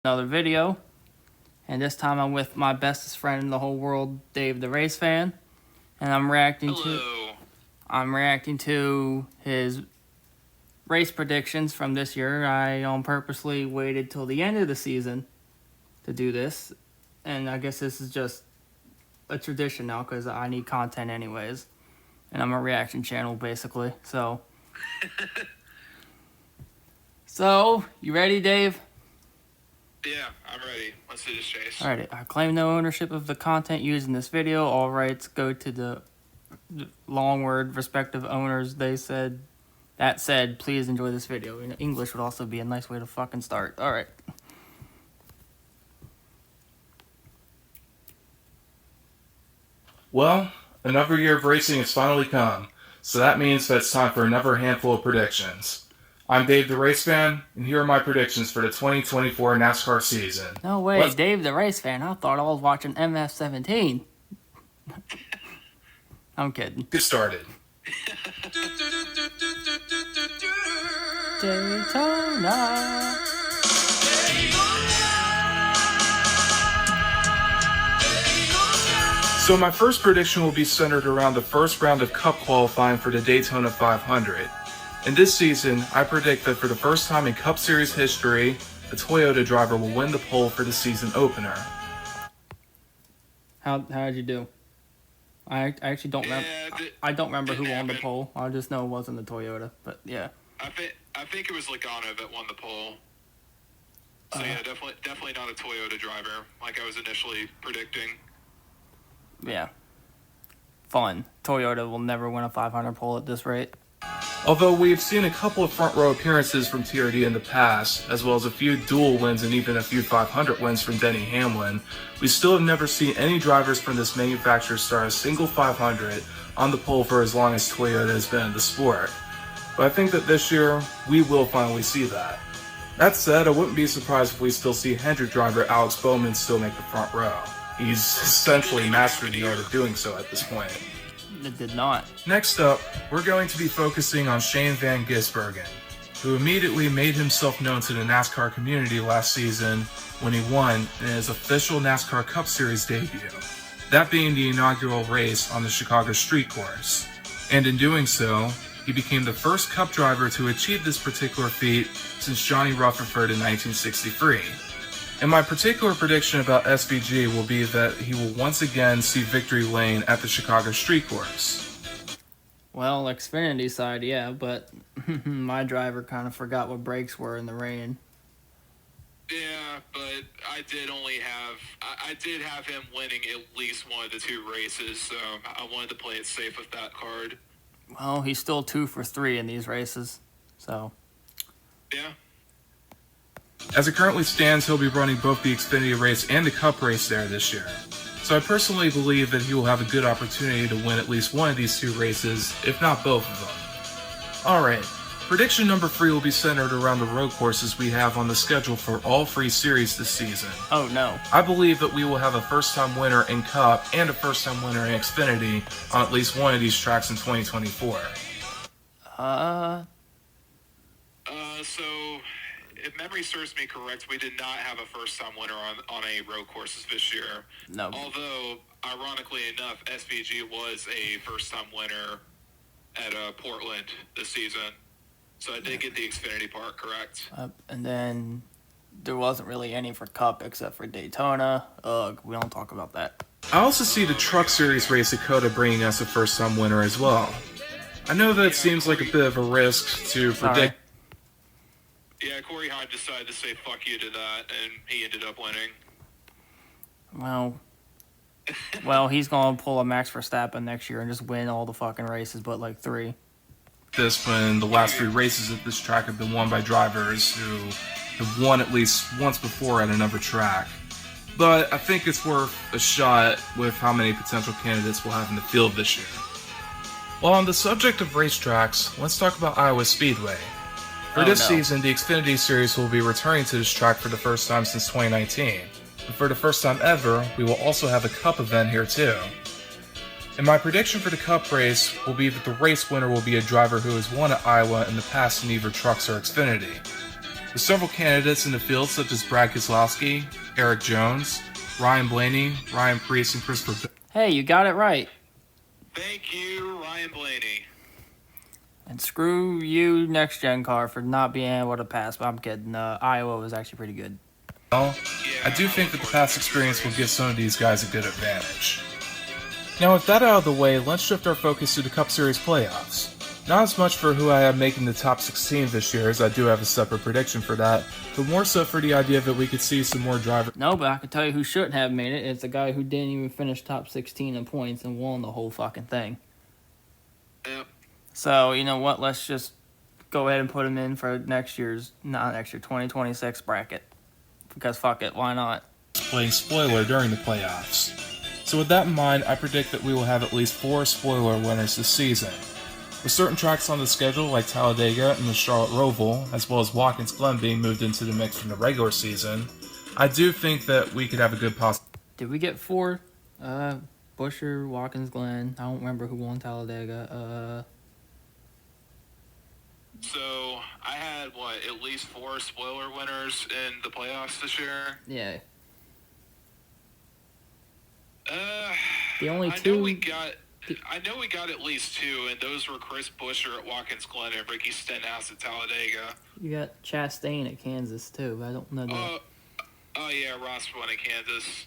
Another video, and this time I'm with my bestest friend in the whole world, Dave the Race Fan, and I'm reacting to his race predictions from this year. I purposely waited till the end of the season to do this, and I guess this is just a tradition now because I need content anyways, and I'm a reaction channel basically. So you ready, Dave? Yeah, I'm ready. Let's do this, Chase. Alright, I claim no ownership of the content used in this video. All rights go to the long word respective owners. That said, please enjoy this video. English would also be a nice way to fucking start. Alright. Well, another year of racing has finally come, so that means that it's time for another handful of predictions. I'm Dave the Race Fan, and here are my predictions for the 2024 NASCAR season. No way, Dave the Race Fan. I thought I was watching MF17. I'm kidding. Get started. Daytona. So my first prediction will be centered around the first round of Cup qualifying for the Daytona 500. In this season, I predict that for the first time in Cup Series history, a Toyota driver will win the pole for the season opener. How'd you do? I actually don't remember. I don't remember who won the pole. I just know it wasn't the Toyota, but yeah. I think it was Logano that won the pole. So yeah, definitely not a Toyota driver like I was initially predicting. Yeah. Fun. Toyota will never win a 500 pole at this rate. Although we've seen a couple of front row appearances from TRD in the past, as well as a few dual wins and even a few 500 wins from Denny Hamlin, we still have never seen any drivers from this manufacturer start a single 500 on the pole for as long as Toyota has been in the sport. But I think that this year, we will finally see that. That said, I wouldn't be surprised if we still see Hendrick driver Alex Bowman still make the front row. He's essentially mastered the art of doing so at this point. It did not. Next up, we're going to be focusing on Shane Van Gisbergen, who immediately made himself known to the NASCAR community last season when he won in his official NASCAR Cup Series debut, that being the inaugural race on the Chicago Street Course. And in doing so, he became the first Cup driver to achieve this particular feat since Johnny Rutherford in 1963. And my particular prediction about SVG will be that he will once again see victory lane at the Chicago Street Course. Well, Xfinity side, yeah, but my driver kind of forgot what brakes were in the rain. Yeah, but I did have him winning at least one of the two races, so I wanted to play it safe with that card. Well, he's still 2 for 3 in these races, so. Yeah. As it currently stands, he'll be running both the Xfinity race and the Cup race there this year. So I personally believe that he will have a good opportunity to win at least one of these two races, if not both of them. Alright, prediction number 3 will be centered around the road courses we have on the schedule for all 3 series this season. Oh no. I believe that we will have a first-time winner in Cup and a first-time winner in Xfinity on at least one of these tracks in 2024. So if memory serves me correct, we did not have a first-time winner on a road courses this year. No. Although, ironically enough, SVG was a first-time winner at Portland this season. So I did get the Xfinity part correct. And then there wasn't really any for Cup except for Daytona. Ugh, we don't talk about that. I also see the Truck Series race at COTA bringing us a first-time winner as well. I know that seems like a bit of a risk to predict. Yeah, Corey Hyde decided to say fuck you to that, and he ended up winning. Well, he's going to pull a Max Verstappen next year and just win all the fucking races but like 3. This when the last 3 races at this track have been won by drivers who have won at least once before at another track. But I think it's worth a shot with how many potential candidates we'll have in the field this year. While on the subject of racetracks, let's talk about Iowa Speedway. For this season, the Xfinity Series will be returning to this track for the first time since 2019. And for the first time ever, we will also have a Cup event here too. And my prediction for the Cup race will be that the race winner will be a driver who has won at Iowa in the past in either trucks or Xfinity. with several candidates in the field such as Brad Keselowski, Eric Jones, Ryan Blaney, Ryan Preece, and Christopher. Hey, you got it right. Thank you, Ryan Blaney. And screw you, Next Gen Car, for not being able to pass. But I'm kidding. Iowa was actually pretty good. Well, I do think that the past experience will give some of these guys a good advantage. Now with that out of the way, let's shift our focus to the Cup Series playoffs. Not as much for who I have making the top 16 this year, as I do have a separate prediction for that, but more so for the idea that we could see some more drivers. No, but I can tell you who shouldn't have made it. It's the guy who didn't even finish top 16 in points and won the whole fucking thing. Yep. So, you know what? Let's just go ahead and put him in for next year's, not next year, 2026 bracket. Because fuck it, why not? Playing spoiler during the playoffs. So with that in mind, I predict that we will have at least 4 spoiler winners this season. With certain tracks on the schedule like Talladega and the Charlotte Roval, as well as Watkins Glen being moved into the mix from the regular season, I do think that we could have a good possibility. Did we get 4? Busher, Watkins Glen. I don't remember who won Talladega. So I had at least 4 spoiler winners in the playoffs this year. Yeah. The only I two- know we got at least 2, and those were Chris Buescher at Watkins Glen and Ricky Stenhouse at Talladega. You got Chastain at Kansas, too. But I don't know that. Oh yeah, Ross won at Kansas.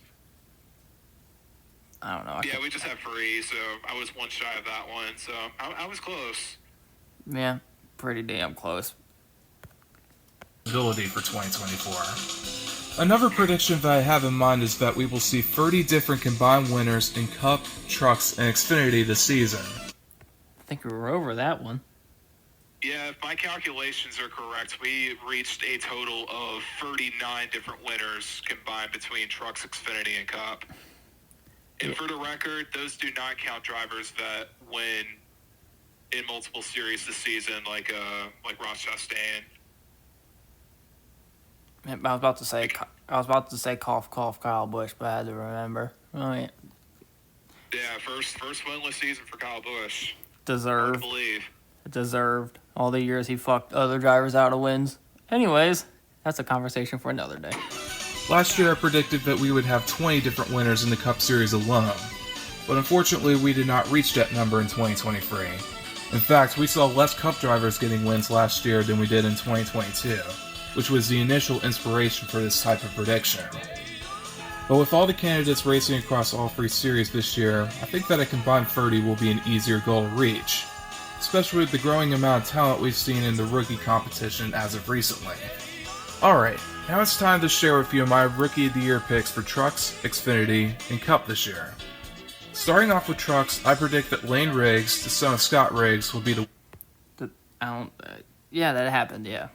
I don't know. Yeah, we just have 3, so I was one shy of that one. So I was close. Yeah, pretty damn close. For 2024. Another prediction that I have in mind is that we will see 30 different combined winners in Cup, Trucks, and Xfinity this season. I think we were over that one. Yeah, if my calculations are correct, we reached a total of 39 different winners combined between Trucks, Xfinity, and Cup. And for the record, those do not count drivers that win in multiple series this season, like Ross Chastain. I was about to say cough Kyle Busch, but I had to remember. Oh yeah. Yeah, first winless season for Kyle Busch. Hard to Deserved. believe. Deserved. All the years he fucked other drivers out of wins. Anyways, that's a conversation for another day. Last year I predicted that we would have 20 different winners in the Cup Series alone, but unfortunately we did not reach that number in 2023. In fact, we saw less Cup drivers getting wins last year than we did in 2022, which was the initial inspiration for this type of prediction. But with all the candidates racing across all 3 series this year, I think that a combined 30 will be an easier goal to reach, especially with the growing amount of talent we've seen in the rookie competition as of recently. Alright, now it's time to share with you my Rookie of the Year picks for Trucks, Xfinity, and Cup this year. Starting off with Trucks, I predict that Lane Riggs, the son of Scott Riggs, will be the... Yeah, that happened, yeah.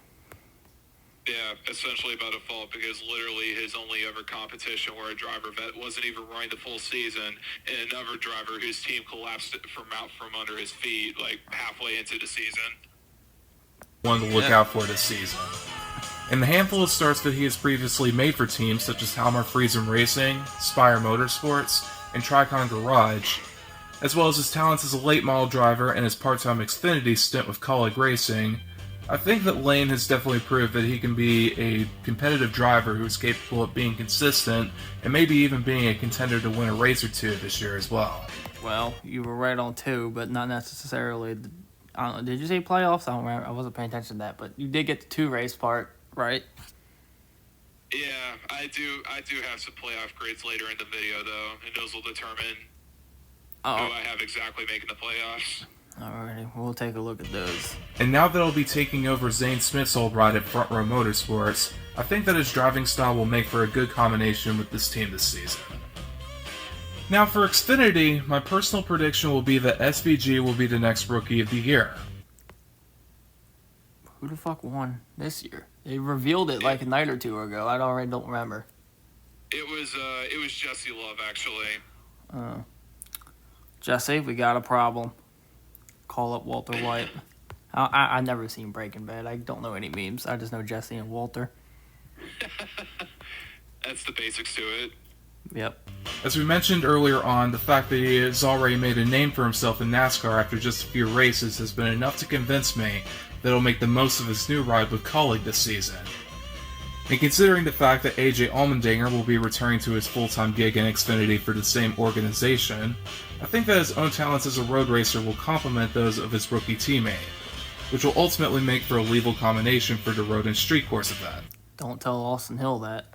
Yeah, essentially by default, because literally his only ever competition where a driver that wasn't even running the full season, and another driver whose team collapsed it from out from under his feet, like halfway into the season. one to look out for this season. In the handful of starts that he has previously made for teams such as Halmar Friesen Racing, Spire Motorsports, and Tricon Garage, as well as his talents as a late model driver and his part-time Xfinity stint with Colleague Racing, I think that Lane has definitely proved that he can be a competitive driver who is capable of being consistent and maybe even being a contender to win a race or 2 this year as well. Well, you were right on 2, but not necessarily. I don't know. Did you say playoffs? I don't remember. I wasn't paying attention to that, but you did get the 2 race part, right? Yeah, I do have some playoff grades later in the video, though, and those will determine who I have exactly making the playoffs. Alrighty, we'll take a look at those. And now that I'll be taking over Zane Smith's old ride at Front Row Motorsports, I think that his driving style will make for a good combination with this team this season. Now for Xfinity, my personal prediction will be that SVG will be the next Rookie of the Year. Who the fuck won this year? They revealed it like a night or 2 ago. I already don't remember. It was Jesse Love, actually. Jesse, we got a problem. Call up Walter White. I've never seen Breaking Bad. I don't know any memes. I just know Jesse and Walter. That's the basics to it. Yep. As we mentioned earlier on, the fact that he has already made a name for himself in NASCAR after just a few races has been enough to convince me that he'll make the most of his new ride with Colleague this season. And considering the fact that AJ Allmendinger will be returning to his full-time gig in Xfinity for the same organization, I think that his own talents as a road racer will complement those of his rookie teammate, which will ultimately make for a lethal combination for the road and street course event. Don't tell Austin Hill that.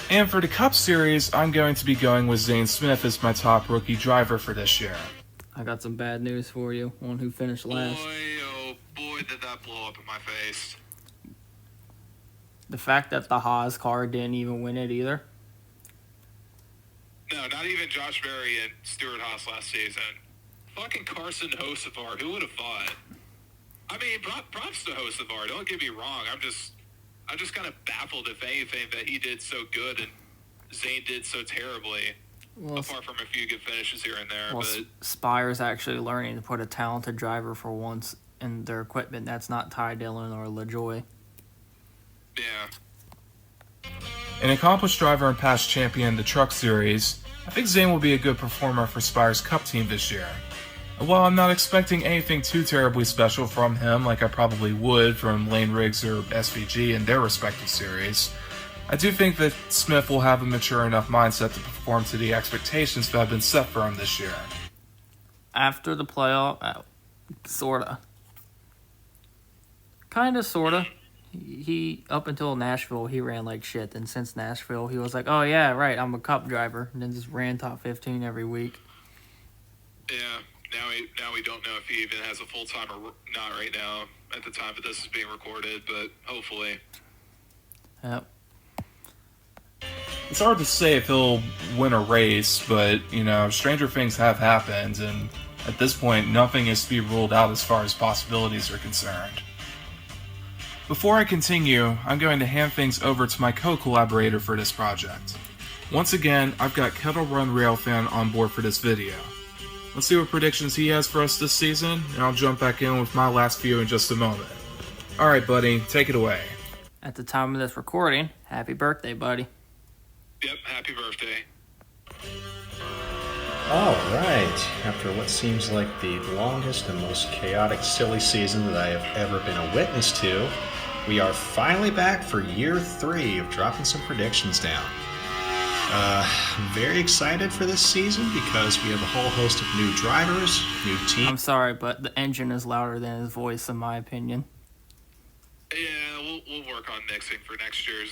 And for the Cup Series, I'm going to be going with Zane Smith as my top rookie driver for this year. I got some bad news for you on who finished last. Boy, oh boy, did that blow up in my face. The fact that the Haas car didn't even win it either. No, not even Josh Berry and Stuart Haas last season. Fucking Carson Hocevar, who would have thought? I mean, props to Hocevar, don't get me wrong. I'm just kind of baffled, if anything, that he did so good and Zane did so terribly. Well, Apart from a few good finishes here and there, well, but Spire's actually learning to put a talented driver for once in their equipment. That's not Ty Dillon or LaJoy. yeah. An accomplished driver and past champion in the Truck Series, I think Zane will be a good performer for Spire's Cup team this year. And while I'm not expecting anything too terribly special from him like I probably would from Lane Riggs or SVG in their respective series, I do think that Smith will have a mature enough mindset to perform to the expectations that have been set for him this year. After the playoff, sorta. Kinda, sorta. He, up until Nashville, he ran like shit. Then since Nashville, he was like, oh yeah, right, I'm a Cup driver. And then just ran top 15 every week. Yeah. Now we don't know if he even has a full-time or not right now at the time that this is being recorded, but hopefully. Yep. It's hard to say if he'll win a race, but, stranger things have happened, and at this point, nothing is to be ruled out as far as possibilities are concerned. Before I continue, I'm going to hand things over to my co-collaborator for this project. Once again, I've got Kettle Run Railfan on board for this video. Let's see what predictions he has for us this season, and I'll jump back in with my last few in just a moment. Alright, buddy, take it away. At the time of this recording, happy birthday, buddy. Yep, happy birthday. All right. After what seems like the longest and most chaotic, silly season that I have ever been a witness to, we are finally back for year 3 of dropping some predictions down. I'm very excited for this season because we have a whole host of new drivers, new teams. I'm sorry, but the engine is louder than his voice, in my opinion. Yeah, we'll work on mixing for next year's.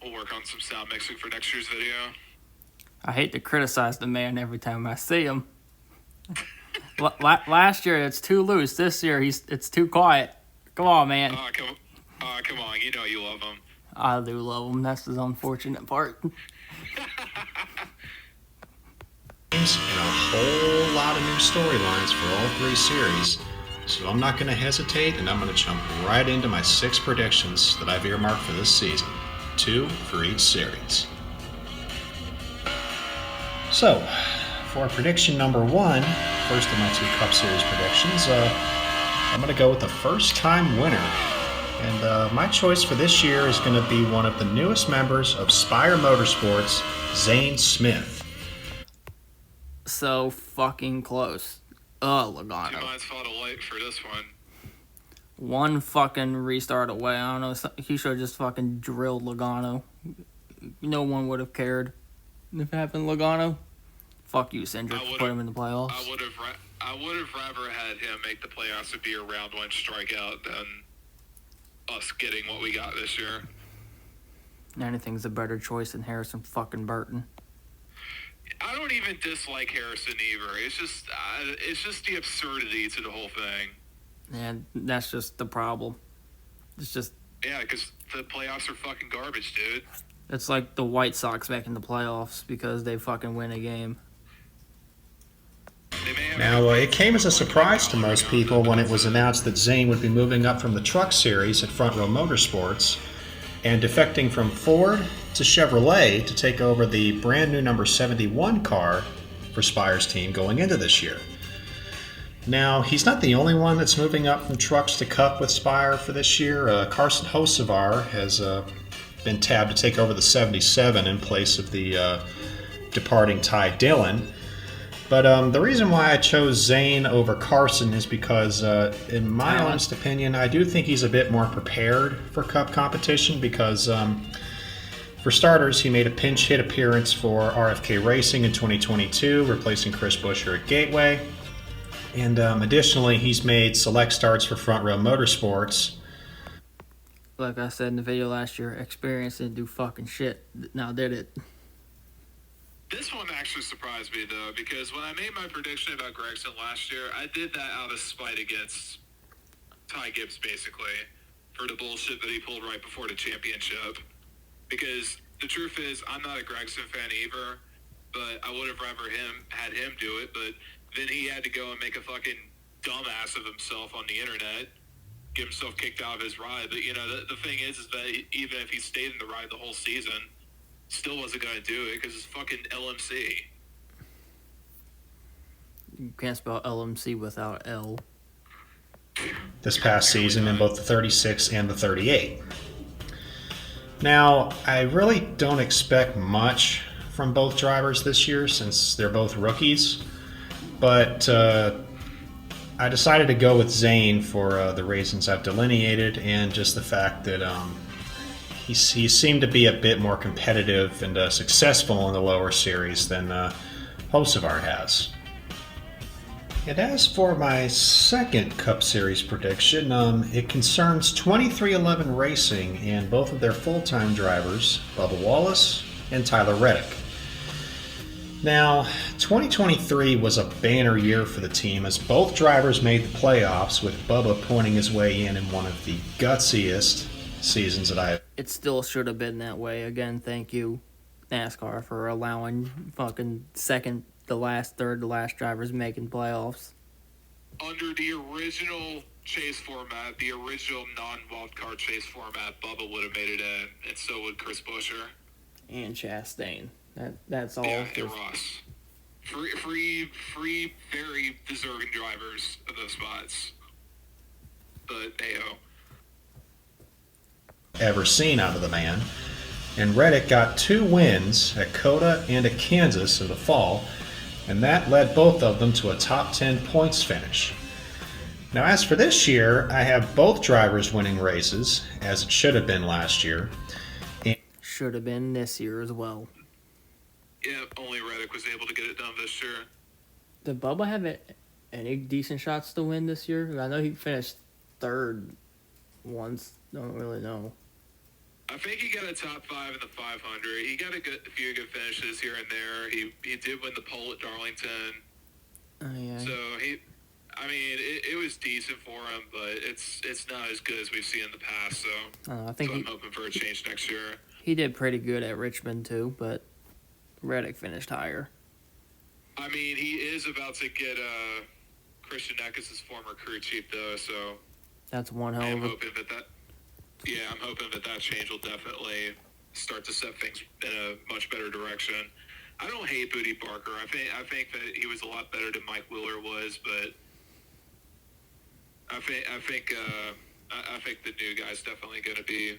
We'll work on some sound mixing for next year's video. I hate to criticize the man every time I see him. Last year it's too loose. This year it's too quiet. Come on, man. Come on, you know you love him. I do love him. That's the unfortunate part. And a whole lot of new storylines for all 3 series. So I'm not going to hesitate, and I'm going to jump right into my 6 predictions that I've earmarked for this season. 2 for each series. So, for prediction number 1, first of my 2 Cup Series predictions, I'm going to go with the first-time winner. And my choice for this year is going to be one of the newest members of Spire Motorsports, Zane Smith. So fucking close. Logano. 2 minds fought a light for this one. One fucking restart away. I don't know. He should have just fucking drilled Logano. No one would have cared if it happened to Logano. Fuck you, Cindric, for putting him in the playoffs. I would have rather had him make the playoffs and be a round 1 strikeout than us getting what we got this year. Anything's a better choice than Harrison fucking Burton. I don't even dislike Harrison either. It's just the absurdity to the whole thing. And that's just the problem. It's just... Yeah, because the playoffs are fucking garbage, dude. It's like the White Sox making the playoffs because they fucking win a game. Now, it came as a surprise to most people when it was announced that Zane would be moving up from the Truck Series at Front Row Motorsports and defecting from Ford to Chevrolet to take over the brand new number 71 car for Spire's team going into this year. Now, he's not the only one that's moving up from trucks to Cup with Spire for this year. Carson Hocevar has been tabbed to take over the 77 in place of the departing Ty Dillon. But the reason why I chose Zane over Carson is because, in my Talent. honest opinion, I do think he's a bit more prepared for Cup competition because, for starters, he made a pinch hit appearance for RFK Racing in 2022, replacing Chris Buescher at Gateway. And additionally, he's made select starts for Front Row Motorsports. Like I said in the video last year, experience didn't do fucking shit. Now did it? This one actually surprised me, though, because when I made my prediction about Gragson last year, I did that out of spite against Ty Gibbs, basically, for the bullshit that he pulled right before the championship. Because the truth is, I'm not a Gragson fan either, but I would have rather had him do it, but then he had to go and make a fucking dumbass of himself on the internet, get himself kicked out of his ride. But, you know, the thing is that even if he stayed in the ride the whole season, still wasn't going to do it because it's fucking LMC. You can't spell LMC without L. This past season in both the 36 and the 38. Now, I really don't expect much from both drivers this year since they're both rookies, but I decided to go with Zane for the reasons I've delineated and just the fact that he seemed to be a bit more competitive and successful in the lower series than Hocevar has. And as for my second Cup Series prediction, it concerns 2311 Racing and both of their full-time drivers, Bubba Wallace and Tyler Reddick. Now, 2023 was a banner year for the team as both drivers made the playoffs, with Bubba pointing his way in one of the gutsiest seasons that I have. It still should have been that way. Again, thank you, NASCAR, for allowing fucking second to last, third to last drivers making playoffs. Under the original chase format, the original non-wildcard chase format, Bubba would have made it in, and so would Chris Buescher. And Chastain. That's all. Yeah, and Ross. Free, very deserving drivers of those spots. But, hey-oh. Ever seen out of the man. And Reddick got 2 wins at COTA and at Kansas in the fall, and that led both of them to a top 10 points finish. Now, as for this year, I have both drivers winning races, as it should have been last year. Should have been this year as well. Yeah, only Reddick was able to get it done this year. Did Bubba have any decent shots to win this year? I know he finished third once. Don't really know. I think he got a top 5 in the 500. He got a few good finishes here and there. He did win the pole at Darlington. Oh, yeah. So it was decent for him, but it's not as good as we've seen in the past. So I think I'm hoping for a change next year. he did pretty good at Richmond too, but Reddick finished higher. I mean, he is about to get Christian Eckes' former crew chief though, so That's one hell I'm of a... hoping that change will definitely start to set things in a much better direction. I don't hate Booty Barker. I think that he was a lot better than Mike Wheeler was, but I think the new guy's definitely going to be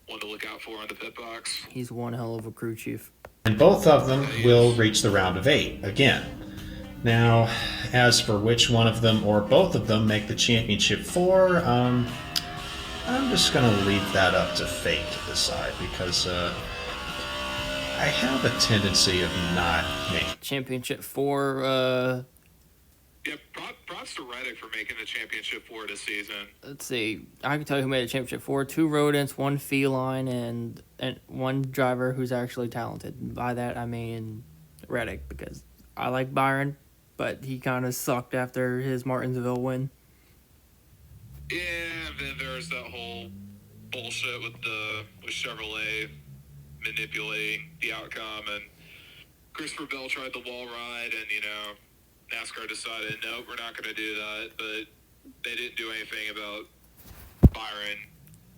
one to look out for on the pit box. He's one hell of a crew chief. And both of them will reach the round of 8 again. Now, as for which one of them or both of them make the championship 4, I'm just going to leave that up to fate to decide because I have a tendency of not making. Championship 4, Yeah, props to Reddick for making the championship 4 this season. let's see. I can tell you who made the championship 4. 2 rodents, 1 feline, and one driver who's actually talented. And by that, I mean Reddick, because I like Byron, but he kind of sucked after his Martinsville win. Yeah, and then there's that whole bullshit with Chevrolet manipulating the outcome, and Christopher Bell tried the wall ride, and NASCAR decided, no, we're not going to do that, but they didn't do anything about Byron.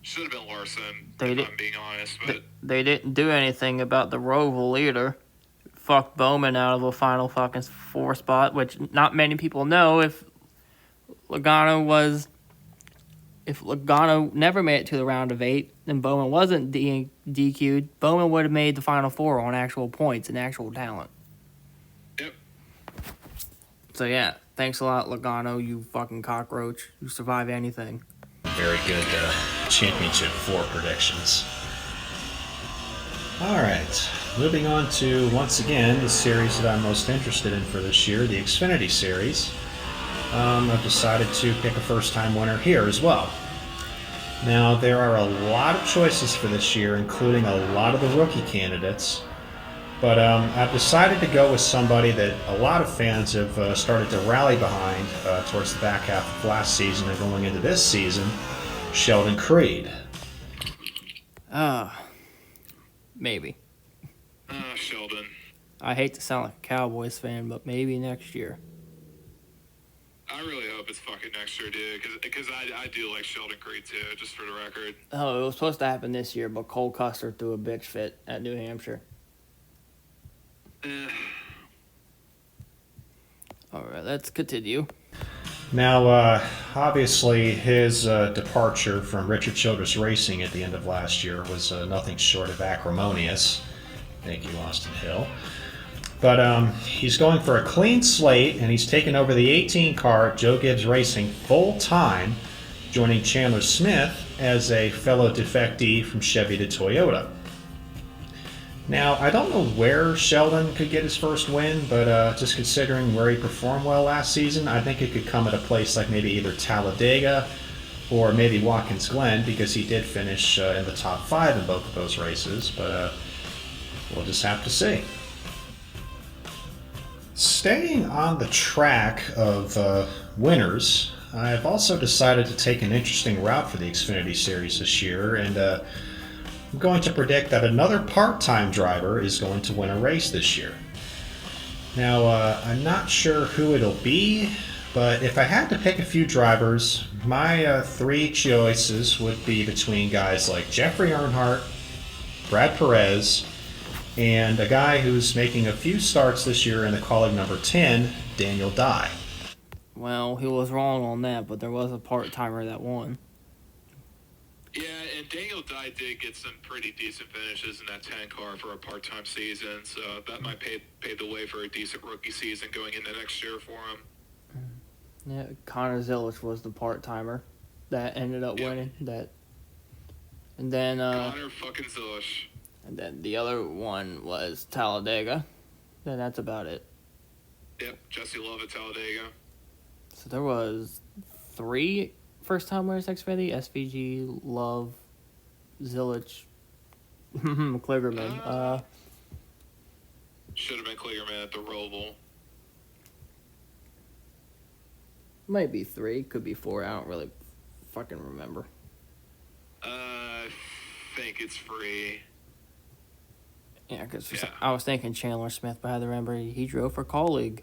Should have been Larson, if I'm being honest. But They didn't do anything about the Roval leader. Fucked Bowman out of a final fucking 4 spot, which not many people know. If Logano never made it to the round of 8, and Bowman wasn't DQ'd, Bowman would have made the final 4 on actual points and actual talent. yep. So yeah, thanks a lot, Logano, you fucking cockroach. You survive anything. Very good Championship 4 predictions. All right, moving on to, once again, the series that I'm most interested in for this year, the Xfinity Series. I've decided to pick a first-time winner here as well. Now, there are a lot of choices for this year, including a lot of the rookie candidates. But I've decided to go with somebody that a lot of fans have started to rally behind towards the back half of last season and going into this season, Sheldon Creed. Maybe. Sheldon. I hate to sound like a Cowboys fan, but maybe next year. I really hope it's fucking next year, dude, because I do like Sheldon Creed, too, just for the record. Oh, it was supposed to happen this year, but Cole Custer threw a bitch fit at New Hampshire. All right, let's continue. Now, obviously, his departure from Richard Childress Racing at the end of last year was nothing short of acrimonious. Thank you, Austin Hill. But he's going for a clean slate, and he's taken over the 18 car at Joe Gibbs Racing full-time, joining Chandler Smith as a fellow defectee from Chevy to Toyota. Now, I don't know where Sheldon could get his first win, but just considering where he performed well last season, I think it could come at a place like maybe either Talladega or maybe Watkins Glen, because he did finish in the top 5 in both of those races, but we'll just have to see. Staying on the track of winners, I've also decided to take an interesting route for the Xfinity Series this year, and I'm going to predict that another part-time driver is going to win a race this year. Now, I'm not sure who it'll be, but if I had to pick a few drivers, my 3 choices would be between guys like Jeffrey Earnhardt, Brad Perez, and a guy who's making a few starts this year in the Kaulig number 10, Daniel Dye. Well, he was wrong on that, but there was a part-timer that won. Yeah, and Daniel Dye did get some pretty decent finishes in that 10 car for a part-time season, so that might pave the way for a decent rookie season going into next year for him. Yeah, Connor Zilisch was the part-timer that ended up winning that. And then Connor fucking Zilisch. And then the other one was Talladega. Then that's about it. Yep, Jesse Love at Talladega. So there was 3 first-time winners Xfinity: SVG, Love, Zilisch, Kligerman. Should have been Kligerman at the Roval. Might be 3, could be 4. I don't really fucking remember. I think it's free. Yeah, because I was thinking Chandler Smith, but I had to remember he drove for Kaulig.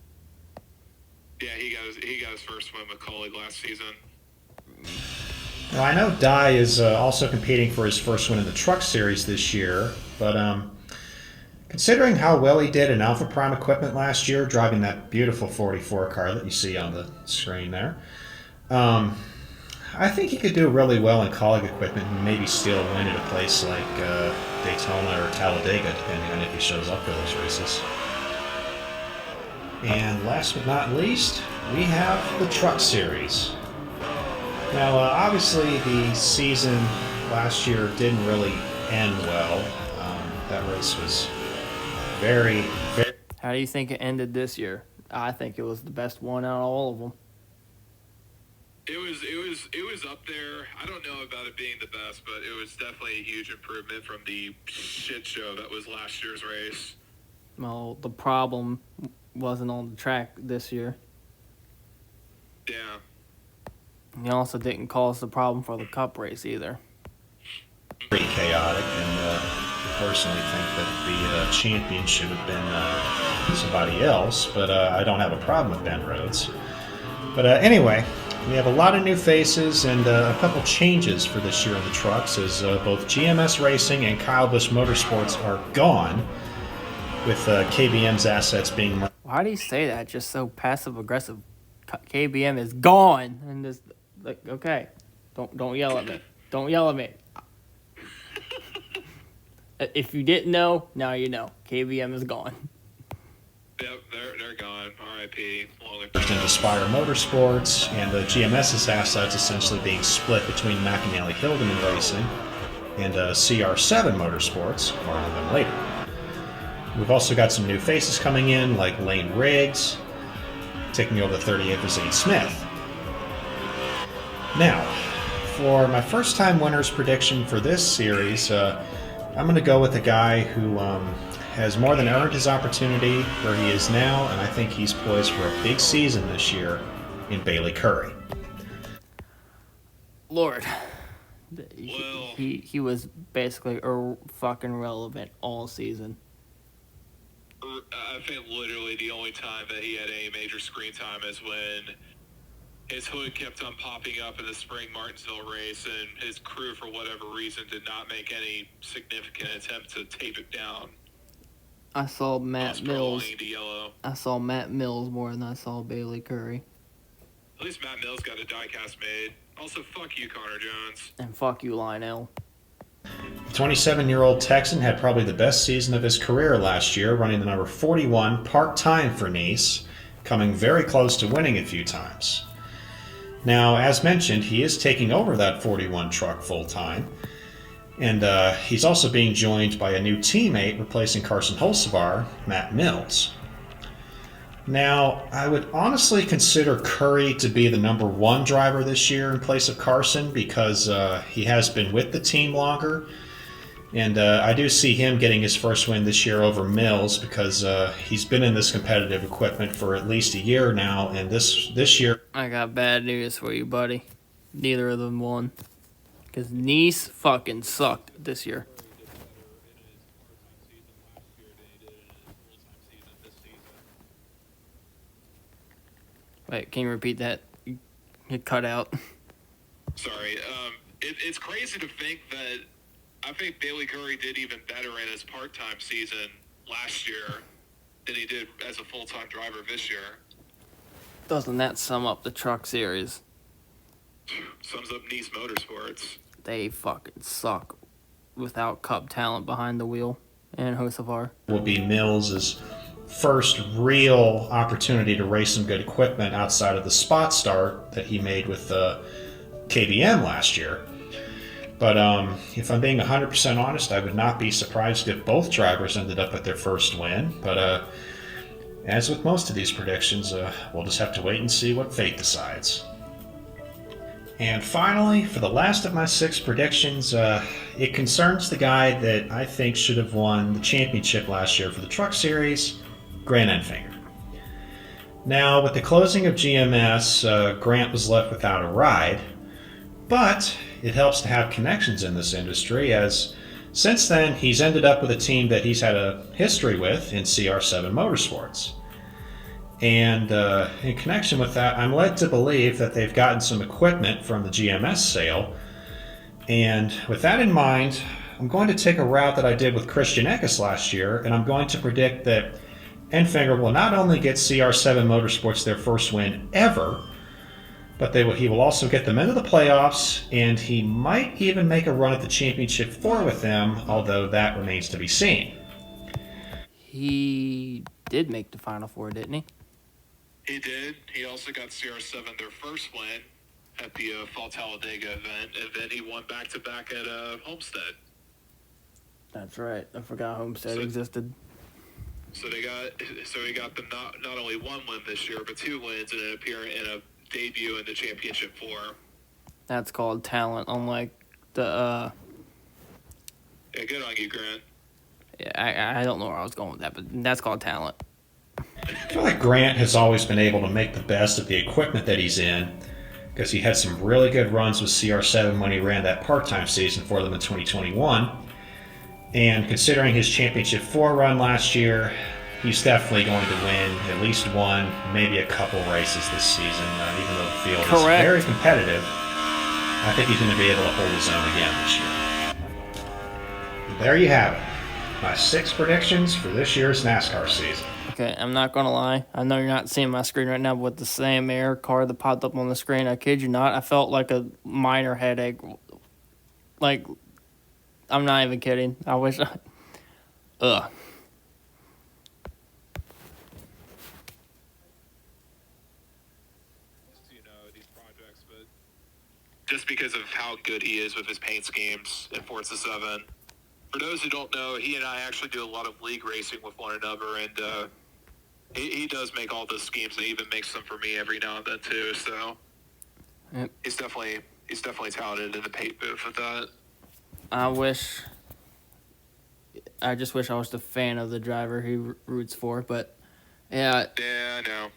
Yeah, he got his first win with Kaulig last season. Now, I know Dye is also competing for his first win in the Truck Series this year, but considering how well he did in Alpha Prime equipment last year, driving that beautiful 44 car that you see on the screen there, I think he could do really well in Kaulig equipment and maybe steal a win at a place like Daytona or Talladega, depending on if he shows up for those races. And last but not least, we have the Truck Series. Now, obviously, the season last year didn't really end well. That race was very, very... How do you think it ended this year? I think it was the best one out of all of them. It was up there. I don't know about it being the best, but it was definitely a huge improvement from the shit show that was last year's race. Well, the problem wasn't on the track this year. Yeah. He also didn't cause the problem for the Cup race either. Pretty chaotic, and I personally think that the champion should have been somebody else, but I don't have a problem with Ben Rhodes. But anyway, we have a lot of new faces and a couple changes for this year in the trucks, as both GMS Racing and Kyle Busch Motorsports are gone, with KBM's assets being... Why do you say that? Just so passive-aggressive. KBM is gone, and just like, okay, don't yell at me. Don't yell at me. If you didn't know, now you know. KBM is gone. Yep, they're gone. R.I.P. into Spire Motorsports, and the GMS's assets essentially being split between McAnally Hildeman Racing and CR7 Motorsports, more on them later. We've also got some new faces coming in, like Lane Riggs, taking over the 38 for Zane Smith. Now, for my first time winners prediction for this series, I'm going to go with a guy who has more than earned his opportunity where he is now, and I think he's poised for a big season this year in Bailey Curry. Lord. Well, He was basically fucking relevant all season. I think literally the only time that he had any major screen time is when his hood kept on popping up in the spring Martinsville race, and his crew, for whatever reason, did not make any significant attempt to tape it down. I saw Matt Thus Mills. prolonging to yellow. I saw Matt Mills more than I saw Bailey Curry. At least Matt Mills got a diecast made. Also, fuck you, Connor Jones. And fuck you, Lionel. The 27-year-old Texan had probably the best season of his career last year, running the number 41 part-time for Nice, coming very close to winning a few times. Now, as mentioned, he is taking over that 41 truck full-time, and he's also being joined by a new teammate replacing Carson Holsevar, Matt Mills. Now, I would honestly consider Curry to be the number one driver this year in place of Carson because he has been with the team longer. And I do see him getting his first win this year over Mills because he's been in this competitive equipment for at least a year now. And this year... I got bad news for you, buddy. Neither of them won. Because Nice fucking sucked this year. Wait, can you repeat that? You cut out. Sorry. It's crazy to think that I think Bailey Curry did even better in his part-time season last year than he did as a full-time driver this year. Doesn't that sum up the truck series? Sums up Nice Motorsports. They fucking suck without Cup talent behind the wheel and Hocevar. will be Mills' first real opportunity to race some good equipment outside of the spot start that he made with KBM last year. But if I'm being 100% honest, I would not be surprised if both drivers ended up with their first win. But as with most of these predictions, we'll just have to wait and see what fate decides. And finally, for the last of my 6 predictions, it concerns the guy that I think should have won the championship last year for the Truck Series, Grant Enfinger. Now, with the closing of GMS, Grant was left without a ride, but it helps to have connections in this industry, as since then he's ended up with a team that he's had a history with in CR7 Motorsports. And in connection with that, I'm led to believe that they've gotten some equipment from the GMS sale. And with that in mind, I'm going to take a route that I did with Christian Eckes last year, and I'm going to predict that Enfinger will not only get CR7 Motorsports their first win ever, but he will also get them into the playoffs, and he might even make a run at the Championship 4 with them, although that remains to be seen. He did make the Final Four, didn't he? He did. He also got CR7 their first win at the Fall Talladega event, and then he won back-to-back at Homestead. That's right. I forgot Homestead existed. So he got them not only one win this year, but 2 wins and an appearance in a debut in the Championship 4. That's called talent, unlike the Yeah, good on you, Grant. yeah, I don't know where I was going with that, but that's called talent. I feel like Grant has always been able to make the best of the equipment that he's in, because he had some really good runs with CR7 when he ran that part-time season for them in 2021. And considering his Championship 4 run last year, he's definitely going to win at least one, maybe a couple races this season, even though the field is very competitive. I think he's going to be able to hold his own again this year. And there you have it. My 6 predictions for this year's NASCAR season. Okay, I'm not gonna lie. I know you're not seeing my screen right now, but with the same air car that popped up on the screen, I kid you not, I felt like a minor headache. Like, I'm not even kidding. I wish I... Ugh. just because of how good he is with his paint schemes in Forza 7. For those who don't know, he and I actually do a lot of league racing with one another, and he does make all those schemes, and he even makes them for me every now and then too. So Yep. he's definitely talented in the paint booth with that. I just wish I was the fan of the driver he roots for, but yeah, Yeah, I know.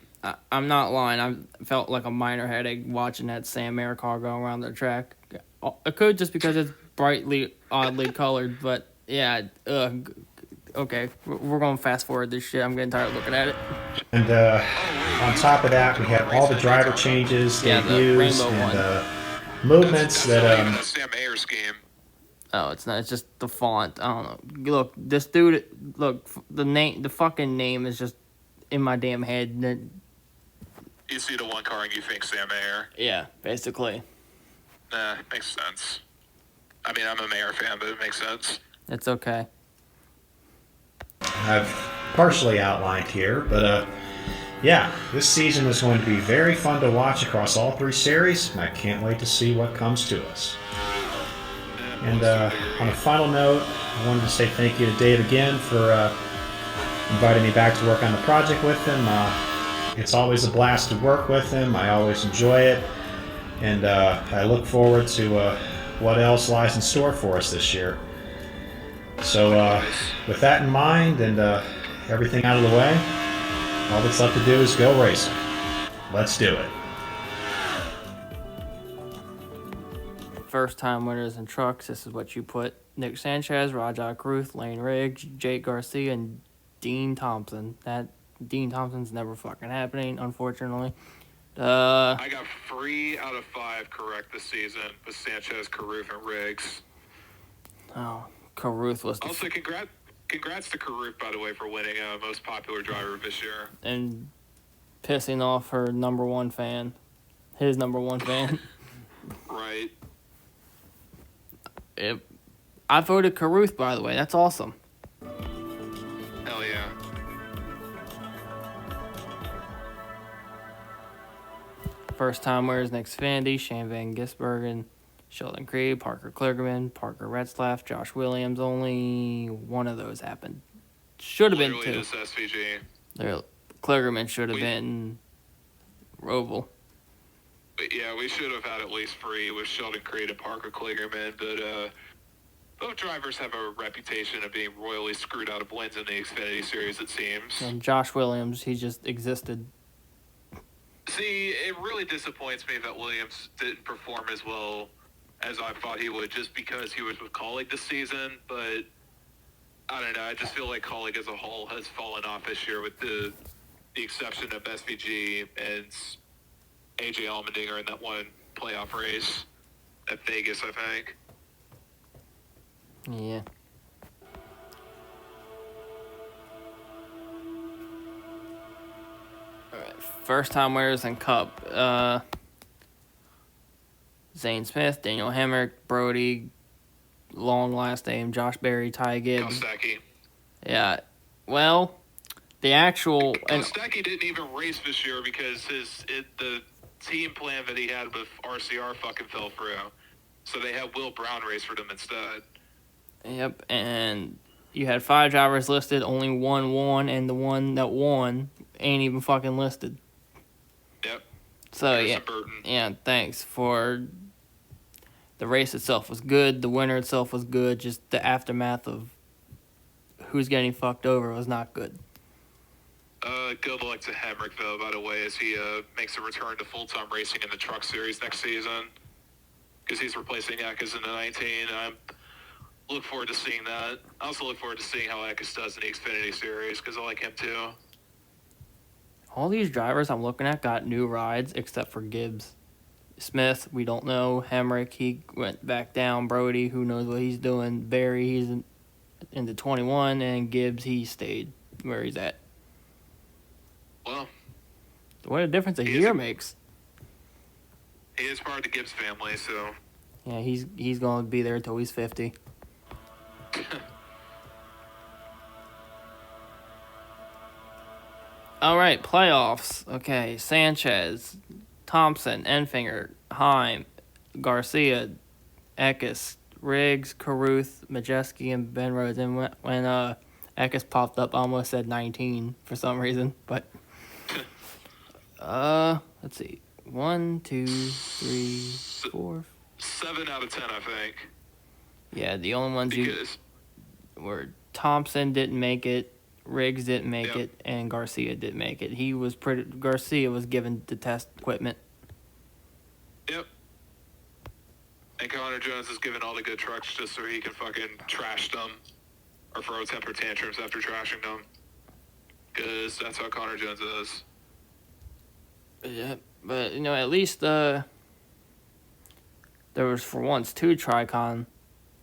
I'm not lying. I felt like a minor headache watching that Sam Air car go around the track. It could just because it's brightly, oddly colored, but yeah, okay, we're going to fast forward this shit. I'm getting tired of looking at it. And on top of that, we had all the driver changes, Yeah, the debuts, rainbow and movements That's not even that a Sam Mayer scheme. Oh, it's not. It's just the font. I don't know. Look, this dude. Look, the fucking name is just in my damn head. You see the one car and you think Sam Mayer. Yeah, basically. Nah, makes sense. I mean, I'm a Mayer fan, but it makes sense. It's okay. I've partially outlined here, but yeah, this season is going to be very fun to watch across all three series, and I can't wait to see what comes to us. And on a final note, I wanted to say thank you to Dave again for inviting me back to work on the project with him. It's always a blast to work with him. I always enjoy it, and I look forward to what else lies in store for us this year. So with that in mind and everything out of the way, all that's left to do is go racing. Let's do it. First time winners in trucks. This is what you put: Nick Sanchez, Rajah Caruth, Lane Riggs, Jake Garcia, and Dean Thompson. That Dean Thompson's never fucking happening, unfortunately. I got 3 out of 5 correct this season with Sanchez, Caruth, and Riggs. Oh, Caruth was the Also, congrats to Caruth, by the way, for winning most popular driver this year. and pissing off her number one fan, his number one fan. Right. I voted Caruth, by the way. That's awesome. Hell yeah. First time winners: Nick Vandy, Shane Van Gisbergen, Sheldon Creed, Parker Kligerman, Parker Retzlaff, Josh Williams. Only one of those happened. Should have been Literally two. this SVG. Kligerman should have We- been Roval. But yeah, we should have had at least 3 with Sheldon Creed and Parker Kligerman, but both drivers have a reputation of being royally screwed out of wins in the Xfinity Series, it seems. And Josh Williams, he just existed. See, it really disappoints me that Williams didn't perform as well as I thought he would just because he was with Colleague this season, but I don't know, I just feel like Colleague as a whole has fallen off this year with the exception of SVG and AJ Allmendinger in that one playoff race at Vegas, I think. Yeah. Alright, first time winners in Cup. Zane Smith, Daniel Hemrick, Brody, long last name, Josh Berry, Ty Gibbs. Kostecki. Yeah. Well, the actual and Kostecki didn't even race this year because the team plan that he had with RCR fucking fell through. So they had Will Brown race for them instead. yep, and you had 5 drivers listed, only one won, and the one that won ain't even fucking listed. Yep. So Harrison yeah, Burton. yeah. Thanks for the race itself was good. The winner itself was good. Just the aftermath of who's getting fucked over was not good. Good luck to Hemrick, though, by the way, as he makes a return to full-time racing in the Truck Series next season. Because he's replacing Eckes in the 19. I look forward to seeing that. I also look forward to seeing how Eckes does in the Xfinity Series, because I like him, too. All these drivers I'm looking at got new rides except for Gibbs. Smith, we don't know. Hemrick, he went back down. Brody, who knows what he's doing. Barry, he's in the 21. And Gibbs, he stayed where he's at. Well, What a difference a He is year a- makes. he is part of the Gibbs family, so... Yeah, he's going to be there until he's 50. All right, playoffs. Okay, Sanchez, Thompson, Enfinger, Heim, Garcia, Eckes, Riggs, Caruth, Majeski, and Ben Rhodes. And when Eckes popped up, I almost said 19 for some reason. But let's see, 1, 2, 3, 4. 7 out of 10, I think. Yeah, the only ones Because were Thompson didn't make it, Riggs didn't make Yep. it, and Garcia didn't make it. Garcia was given the test equipment. Yep. And Connor Jones is giving all the good trucks just so he can fucking trash them or throw temper tantrums after trashing them. Because that's how Connor Jones is. Yeah, but at least there was for once 2 Tricon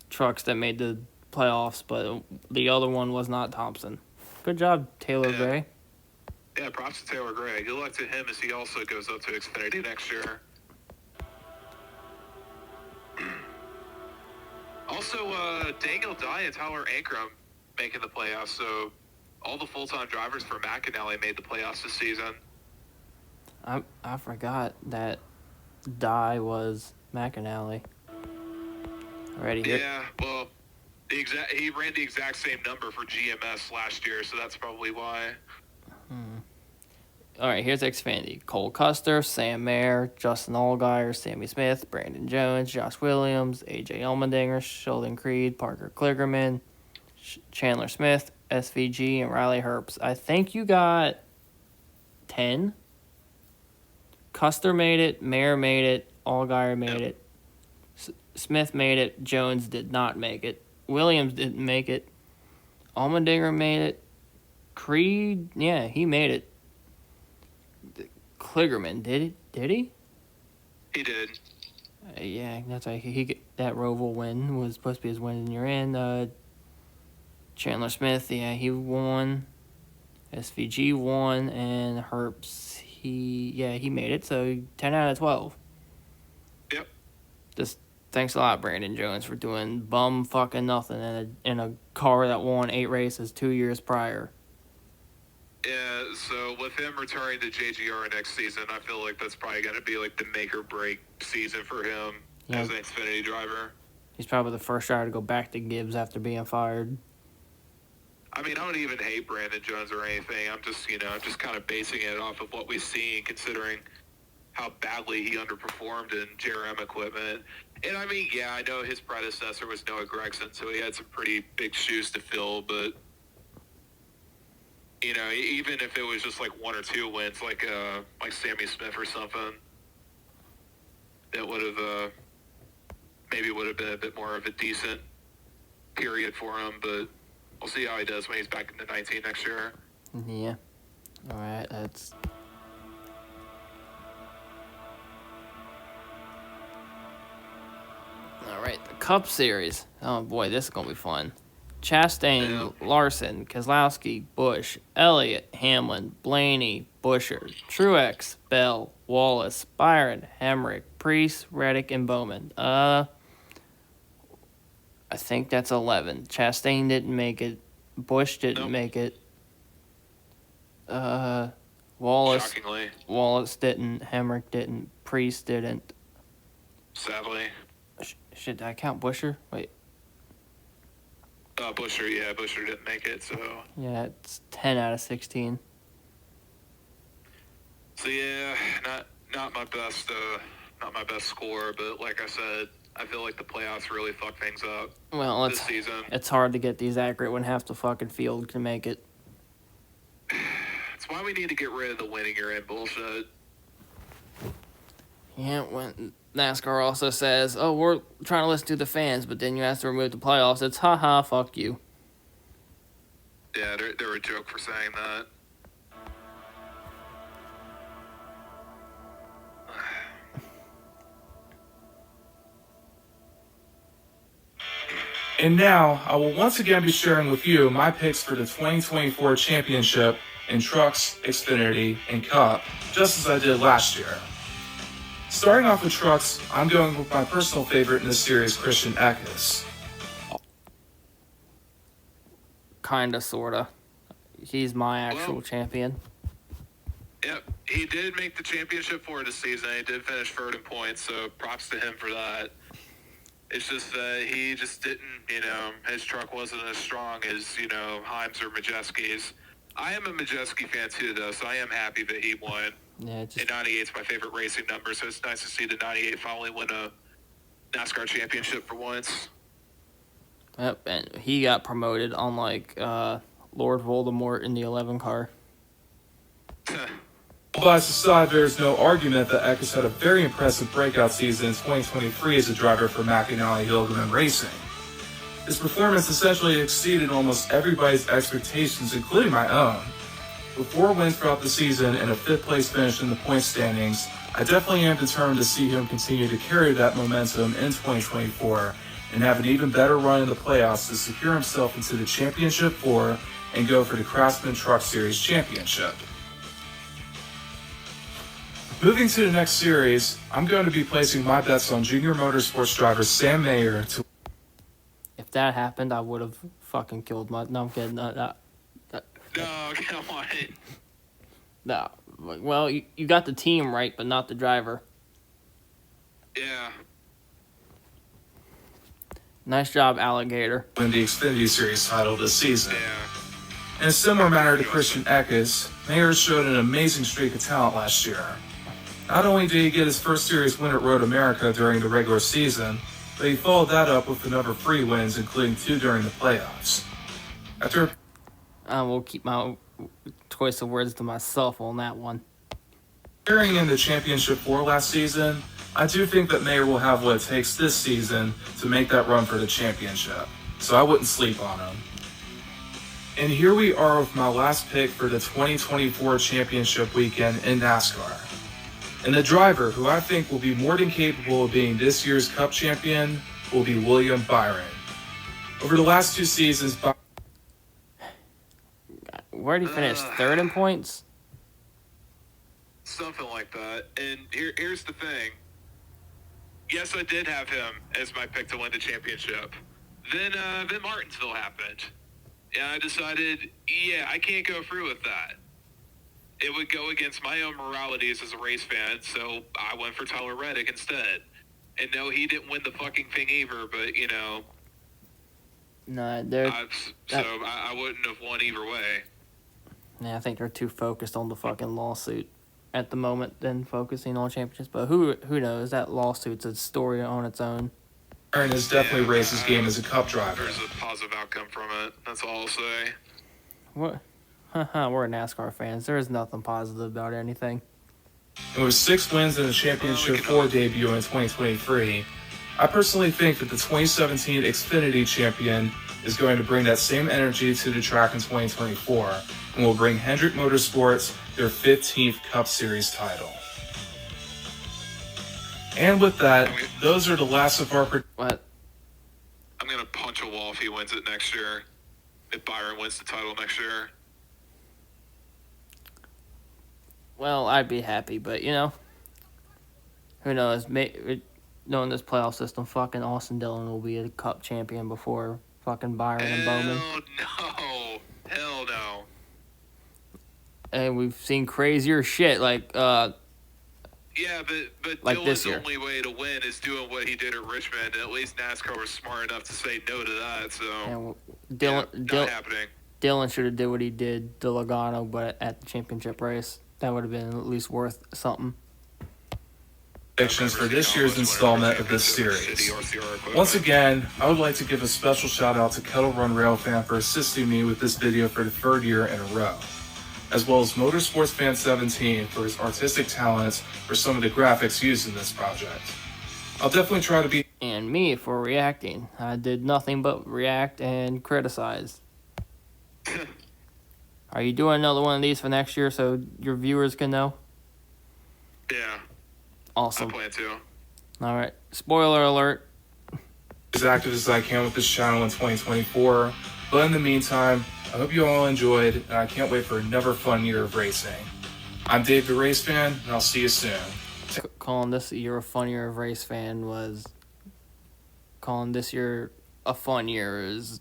trucks that made the playoffs, but the other one was not Thompson. Good job, Taylor Yeah. Gray. Yeah, props to Taylor Gray. Good luck to him as he also goes up to Xfinity next year. Also, Daniel Dye and Tyler Ankrum making the playoffs, so all the full-time drivers for McAnally made the playoffs this season. I forgot that Dye was McAnally. Already here. Yeah, well, he ran the exact same number for GMS last year, so that's probably why. All right, here's Xfinity. Cole Custer, Sam Mayer, Justin Allgaier, Sammy Smith, Brandon Jones, Josh Williams, AJ Allmendinger, Sheldon Creed, Parker Kligerman, Chandler Smith, SVG, and Riley Herbst. I think you got 10. Custer made it, Mayer made it, Allgaier made it, Smith made it, Jones did not make it, Williams didn't make it, Allmendinger made it, Creed, yeah, he made it. Kligerman, did he? He did. Yeah, that's right. That Roval win was supposed to be his win in your end. Chandler Smith, yeah, he won. SVG won, and Herbst, he made it. So 10 out of 12. Yep. Just thanks a lot, Brandon Jones, for doing bum fucking nothing in a car that won 8 races 2 years prior. Yeah, so with him returning to JGR next season, I feel like that's probably going to be like the make or break season for him as an Xfinity driver. He's probably the first driver to go back to Gibbs after being fired. I mean, I don't even hate Brandon Jones or anything. I'm just, just kind of basing it off of what we've seen, considering how badly he underperformed in JRM equipment. And I mean, yeah, I know his predecessor was Noah Gragson, so he had some pretty big shoes to fill, but even if it was just like 1 or 2 wins, like Sammy Smith or something, that would have been a bit more of a decent period for him. But we'll see how he does when he's back into 19 next year. Yeah. All right, that's. All right, the Cup Series. Oh boy, this is gonna be fun. Chastain, Larson, Keselowski, Busch, Elliott, Hamlin, Blaney, Buescher, Truex, Bell, Wallace, Byron, Hemrick, Priest, Reddick, and Bowman. I think that's 11. Chastain didn't make it. Busch didn't make it. Wallace Shockingly. Wallace didn't. Hemrick didn't. Priest didn't. Sadly. Shit, did I count Buescher? Wait. Buescher didn't make it, so. Yeah, it's 10 out of 16. So yeah, not my best score, but like I said, I feel like the playoffs really fuck things up Well, this season. it's hard to get these accurate when half the fucking field can make it. That's why we need to get rid of the winning you're in bullshit. Yeah, when NASCAR also says, oh, we're trying to listen to the fans, but then you have to remove the playoffs, it's haha, fuck you. Yeah, they're a joke for saying that. And now, I will once again be sharing with you my picks for the 2024 championship in Trucks, Xfinity, and Cup, just as I did last year. Starting off with Trucks, I'm going with my personal favorite in this series, Christian Eckes. Kinda, sorta. He's my actual champion. Yep, he did make the championship for this season. He did finish third in points, so props to him for that. It's just that he just didn't, his truck wasn't as strong as, Himes or Majeski's. I am a Majeski fan too, though, so I am happy that he won. Yeah, And 98 is my favorite racing number, so it's nice to see the 98 finally win a NASCAR championship for once. Yep, and he got promoted, unlike Lord Voldemort in the 11 car. Bias aside, there is no argument that Eckes had a very impressive breakout season in 2023 as a driver for McAnally Hilgeman Racing. His performance essentially exceeded almost everybody's expectations, including my own. With 4 wins throughout the season and a 5th place finish in the point standings, I definitely am determined to see him continue to carry that momentum in 2024 and have an even better run in the playoffs to secure himself into the Championship 4 and go for the Craftsman Truck Series Championship. Moving to the next series, I'm going to be placing my bets on junior motorsports driver Sam Mayer to... If that happened, I would have fucking killed my... No, I'm kidding. No, come on. No. Well, you got the team right, but not the driver. Yeah. Nice job, Alligator. win the Xfinity Series title this season. Yeah. In a similar manner to Christian Eckes, Mayer showed an amazing streak of talent last year. Not only did he get his first series win at Road America during the regular season, but he followed that up with another 3 wins, including 2 during the playoffs. After I will keep my choice of words to myself on that one. appearing in the Championship 4 last season, I do think that Mayer will have what it takes this season to make that run for the championship, so I wouldn't sleep on him. And here we are with my last pick for the 2024 Championship weekend in NASCAR. And the driver who I think will be more than capable of being this year's Cup champion will be William Byron. Over the last 2 seasons, Where did he finish? Third in points? Something like that. And here's the thing. Yes, I did have him as my pick to win the championship. Then Martinsville happened. And I decided, I can't go through with that. It would go against my own moralities as a race fan, so I went for Tyler Reddick instead. And no, he didn't win the fucking thing either, but, No, they're... I wouldn't have won either way. Yeah, I think they're too focused on the fucking lawsuit at the moment than focusing on championships. But who knows? That lawsuit's a story on its own. Byron has definitely raised his game as a Cup driver. There's a positive outcome from it. That's all I'll say. What? We're NASCAR fans. There is nothing positive about anything. And with 6 wins in the Championship 4 debut in 2023, I personally think that the 2017 Xfinity champion is going to bring that same energy to the track in 2024 and will bring Hendrick Motorsports their 15th Cup Series title. And with that, those are the last of our... What? I'm going to punch a wall if he wins it next year. If Byron wins the title next year. Well, I'd be happy, but, who knows? Knowing this playoff system, fucking Austin Dillon will be a Cup champion before fucking Byron and Bowman. Hell no. And we've seen crazier shit, like, Yeah, but like Dillon's this year. only way to win is doing what he did at Richmond, and at least NASCAR was smart enough to say no to that, so... and not happening. Dylan should have did what he did to Logano, but at the championship race. That would have been at least worth something. predictions for this year's installment of this series. Once again, I would like to give a special shout out to Kettle Run Railfan for assisting me with this video for the 3rd year in a row, as well as Motorsports Fan 17 for his artistic talents for some of the graphics used in this project. I'll definitely try to be... And me for reacting. I did nothing but react and criticize. Are you doing another one of these for next year so your viewers can know? Yeah, Awesome. I plan to. All right. Spoiler alert. as active as I can with this channel in 2024, but in the meantime, I hope you all enjoyed, and I can't wait for another fun year of racing. I'm Dave the Race Fan, and I'll see you soon. Calling this year a fun year of race fan was... Calling this year a fun year is...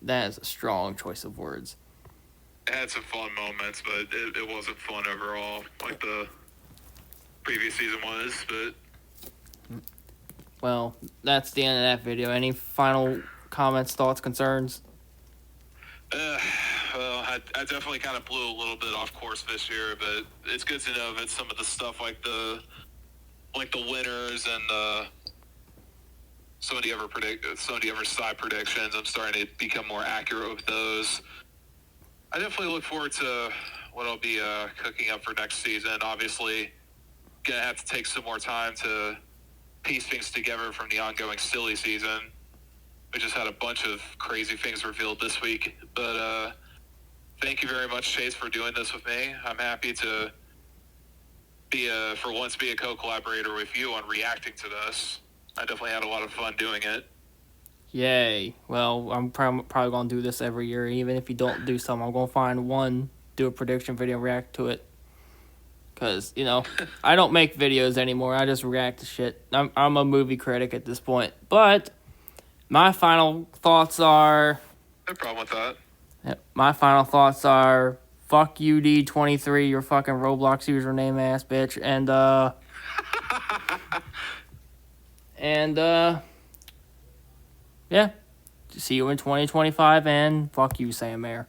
That is a strong choice of words. it had some fun moments, but it wasn't fun overall like the previous season was. But Well, that's the end of that video. Any final comments, thoughts, concerns? well, I definitely kind of blew a little bit off course this year, but it's good to know that some of the stuff like the winners and some of the other side predictions, I'm starting to become more accurate with those. I definitely look forward to what I'll be cooking up for next season. Obviously, gonna have to take some more time to piece things together from the ongoing silly season. We just had a bunch of crazy things revealed this week, but thank you very much, Chase, for doing this with me. I'm happy to be a co-collaborator with you on reacting to this. I definitely had a lot of fun doing it. Yay. Well, I'm probably going to do this every year. Even if you don't do something, I'm going to find one, do a prediction video, and react to it. Because, I don't make videos anymore. I just react to shit. I'm a movie critic at this point. But my final thoughts are... No problem with that. My final thoughts are... Fuck UD23, your fucking Roblox username ass bitch. Yeah. See you in 2025, and fuck you, Sam Mayer.